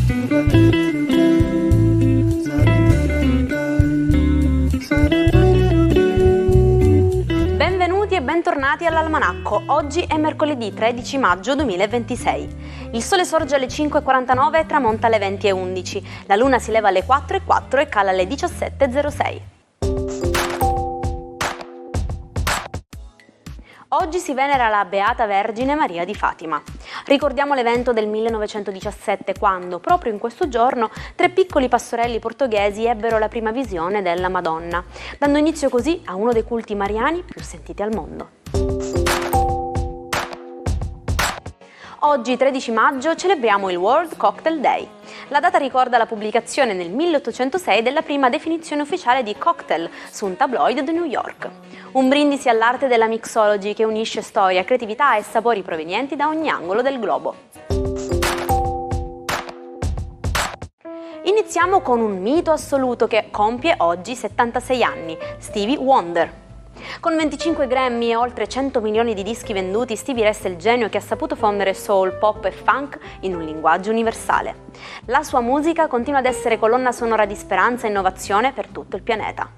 Benvenuti e bentornati all'Almanacco. Oggi è mercoledì 13 maggio 2026. Il sole sorge alle 5.49 e tramonta alle 20.11. La luna si leva alle 4.04 e cala alle 17.06. Oggi si venera la Beata Vergine Maria di Fatima. Ricordiamo l'evento del 1917 quando, proprio in questo giorno, 3 piccoli pastorelli portoghesi ebbero la prima visione della Madonna, dando inizio così a uno dei culti mariani più sentiti al mondo. Oggi, 13 maggio, celebriamo il World Cocktail Day. La data ricorda la pubblicazione nel 1806 della prima definizione ufficiale di cocktail su un tabloid di New York. Un brindisi all'arte della mixology che unisce storia, creatività e sapori provenienti da ogni angolo del globo. Iniziamo con un mito assoluto che compie oggi 76 anni, Stevie Wonder. Con 25 Grammy e oltre 100 milioni di dischi venduti, Stevie resta il genio che ha saputo fondere soul, pop e funk in un linguaggio universale. La sua musica continua ad essere colonna sonora di speranza e innovazione per tutto il pianeta.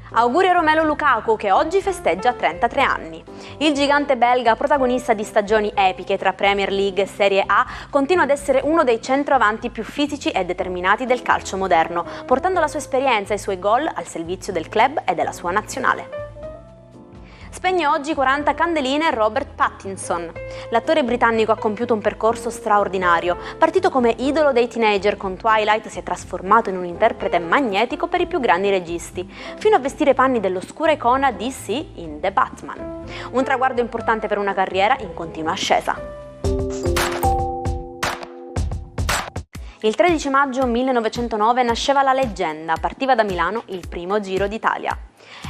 Auguri a Romelu Lukaku che oggi festeggia 33 anni. Il gigante belga, protagonista di stagioni epiche tra Premier League e Serie A, continua ad essere uno dei centroavanti più fisici e determinati del calcio moderno, portando la sua esperienza e i suoi gol al servizio del club e della sua nazionale. Spegne oggi 40 candeline Robert Pattinson. L'attore britannico ha compiuto un percorso straordinario. Partito come idolo dei teenager con Twilight, si è trasformato in un interprete magnetico per i più grandi registi, fino a vestire i panni dell'oscura icona DC in The Batman. Un traguardo importante per una carriera in continua ascesa. Il 13 maggio 1909 nasceva la leggenda, partiva da Milano il primo Giro d'Italia.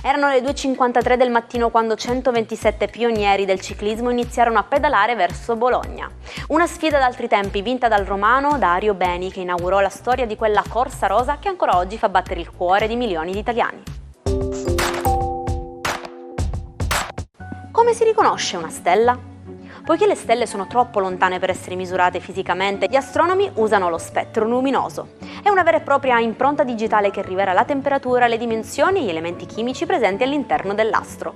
Erano le 2.53 del mattino quando 127 pionieri del ciclismo iniziarono a pedalare verso Bologna. Una sfida d'altri tempi vinta dal romano Dario Beni che inaugurò la storia di quella corsa rosa che ancora oggi fa battere il cuore di milioni di italiani. Come si riconosce una stella? Poiché le stelle sono troppo lontane per essere misurate fisicamente, gli astronomi usano lo spettro luminoso. È una vera e propria impronta digitale che rivela la temperatura, le dimensioni e gli elementi chimici presenti all'interno dell'astro.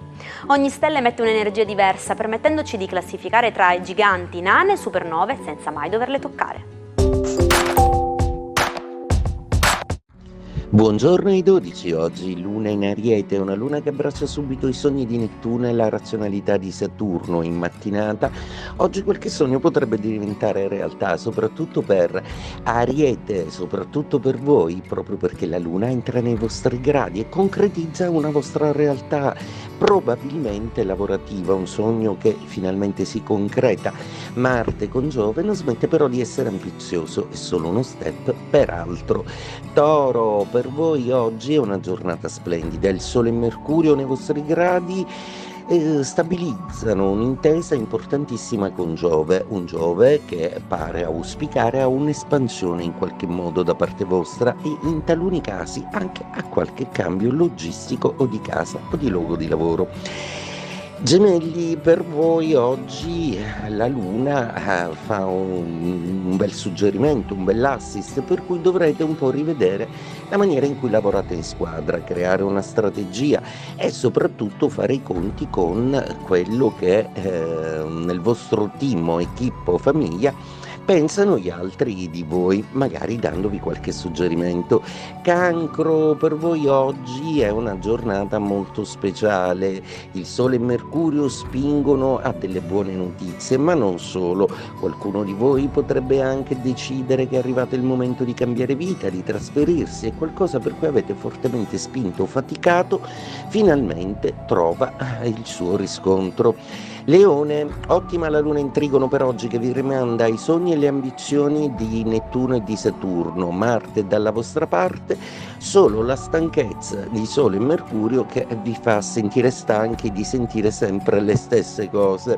Ogni stella emette un'energia diversa, permettendoci di classificare tra i giganti, nane e supernove senza mai doverle toccare. Buongiorno ai 12, oggi luna in Ariete, una luna che abbraccia subito i sogni di Nettuno e la razionalità di Saturno in mattinata. Oggi qualche sogno potrebbe diventare realtà, soprattutto per Ariete, soprattutto per voi, proprio perché la luna entra nei vostri gradi e concretizza una vostra realtà, probabilmente lavorativa, un sogno che finalmente si concreta. Marte con Giove non smette però di essere ambizioso, è solo uno step per altro. Toro, per voi oggi è una giornata splendida, il Sole e Mercurio nei vostri gradi stabilizzano un'intesa importantissima con Giove, un Giove che pare auspicare a un'espansione in qualche modo da parte vostra e in taluni casi anche a qualche cambio logistico o di casa o di luogo di lavoro. Gemelli, per voi oggi la Luna fa un bel suggerimento, un bell'assist, per cui dovrete un po' rivedere la maniera in cui lavorate in squadra, creare una strategia e soprattutto fare i conti con quello che nel vostro team o equipe o famiglia pensano gli altri di voi, magari dandovi qualche suggerimento. Cancro, per voi oggi è una giornata molto speciale, il Sole e Mercurio spingono a delle buone notizie, ma non solo. Qualcuno di voi potrebbe anche decidere che è arrivato il momento di cambiare vita, di trasferirsi, e qualcosa per cui avete fortemente spinto o faticato finalmente trova il suo riscontro. Leone, ottima la luna in trigono per oggi che vi rimanda ai sogni e le ambizioni di Nettuno e di Saturno. Marte è dalla vostra parte, solo la stanchezza di Sole e Mercurio che vi fa sentire stanchi di sentire sempre le stesse cose.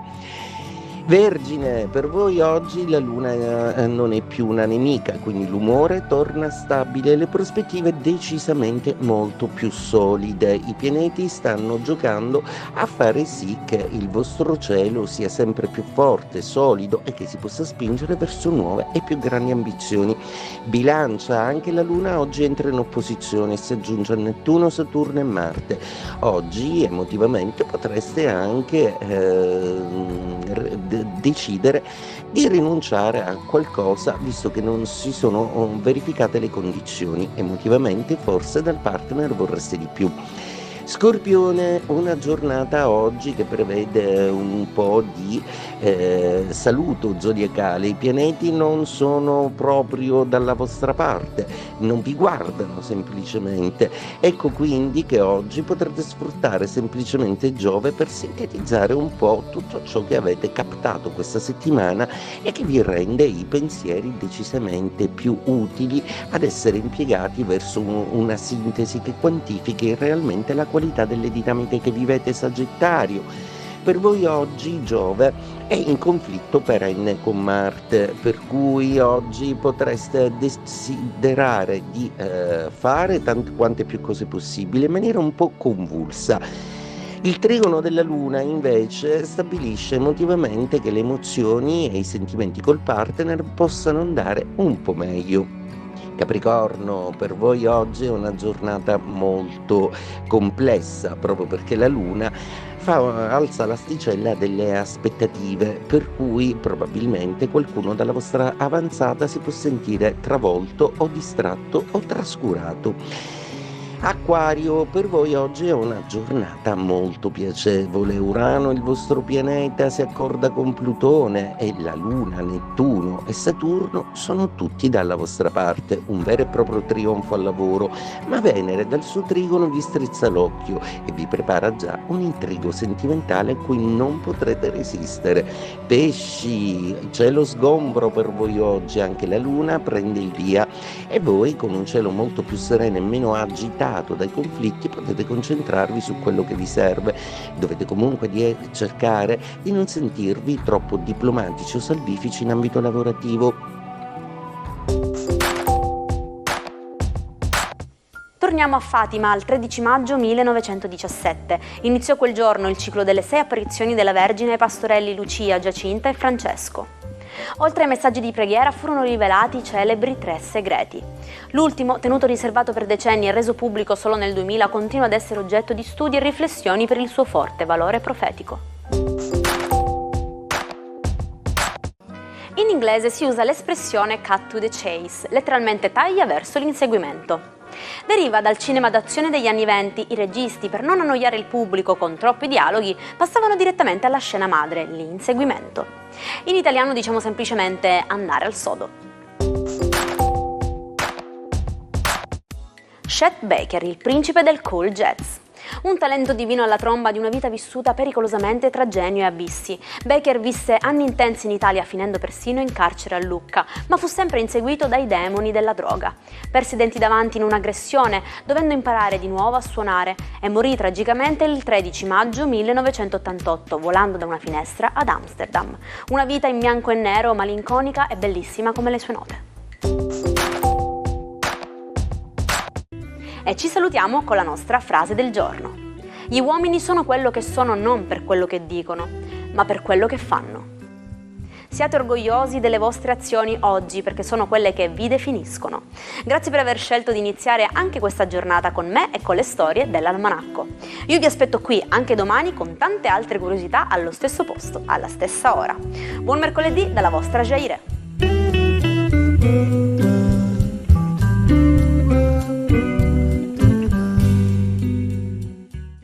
Vergine, per voi oggi la luna non è più una nemica, quindi l'umore torna stabile, le prospettive decisamente molto più solide. I pianeti stanno giocando a fare sì che il vostro cielo sia sempre più forte, solido e che si possa spingere verso nuove e più grandi ambizioni. Bilancia, anche la luna oggi entra in opposizione, si aggiunge a Nettuno, Saturno e Marte. Oggi emotivamente potreste anche decidere di rinunciare a qualcosa visto che non si sono verificate le condizioni. Emotivamente forse dal partner vorreste di più. Scorpione, una giornata oggi che prevede un po' di saluto zodiacale. I pianeti non sono proprio dalla vostra parte, non vi guardano semplicemente. Ecco quindi che oggi potrete sfruttare semplicemente Giove per sintetizzare un po' tutto ciò che avete captato questa settimana e che vi rende i pensieri decisamente più utili ad essere impiegati verso una sintesi che quantifichi realmente la qualità delle dinamiche che vivete. Sagittario, per voi oggi Giove è in conflitto perenne con Marte, per cui oggi potreste desiderare di fare tante quante più cose possibili in maniera un po' convulsa. Il trigono della Luna invece stabilisce emotivamente che le emozioni e i sentimenti col partner possano andare un po' meglio. Capricorno, per voi oggi è una giornata molto complessa, proprio perché la Luna alza l'asticella delle aspettative, per cui probabilmente qualcuno dalla vostra avanzata si può sentire travolto o distratto o trascurato. Acquario, per voi oggi è una giornata molto piacevole. Urano, il vostro pianeta, si accorda con Plutone e la Luna, Nettuno e Saturno sono tutti dalla vostra parte, un vero e proprio trionfo al lavoro, ma Venere dal suo trigono vi strizza l'occhio e vi prepara già un intrigo sentimentale a cui non potrete resistere. Pesci, cielo sgombro per voi oggi, anche la Luna prende il via e voi, con un cielo molto più sereno e meno agitato dai conflitti, potete concentrarvi su quello che vi serve. Dovete comunque cercare di non sentirvi troppo diplomatici o salvifici in ambito lavorativo. Torniamo a Fatima al 13 maggio 1917. Iniziò quel giorno il ciclo delle 6 apparizioni della Vergine ai pastorelli Lucia, Giacinta e Francesco. Oltre ai messaggi di preghiera furono rivelati i celebri 3 segreti. L'ultimo, tenuto riservato per decenni e reso pubblico solo nel 2000, continua ad essere oggetto di studi e riflessioni per il suo forte valore profetico. In inglese si usa l'espressione cut to the chase, letteralmente taglia verso l'inseguimento. Deriva dal cinema d'azione degli anni '20. I registi, per non annoiare il pubblico con troppi dialoghi, passavano direttamente alla scena madre, l'inseguimento. In italiano diciamo semplicemente andare al sodo. Chet Baker, il principe del cool jazz. Un talento divino alla tromba di una vita vissuta pericolosamente tra genio e abissi. Baker visse anni intensi in Italia, finendo persino in carcere a Lucca, ma fu sempre inseguito dai demoni della droga. Perse i denti davanti in un'aggressione, dovendo imparare di nuovo a suonare, e morì tragicamente il 13 maggio 1988, volando da una finestra ad Amsterdam. Una vita in bianco e nero, malinconica e bellissima come le sue note. E ci salutiamo con la nostra frase del giorno. Gli uomini sono quello che sono non per quello che dicono, ma per quello che fanno. Siate orgogliosi delle vostre azioni oggi, perché sono quelle che vi definiscono. Grazie per aver scelto di iniziare anche questa giornata con me e con le storie dell'Almanacco. Io vi aspetto qui anche domani con tante altre curiosità allo stesso posto, alla stessa ora. Buon mercoledì dalla vostra Jaire.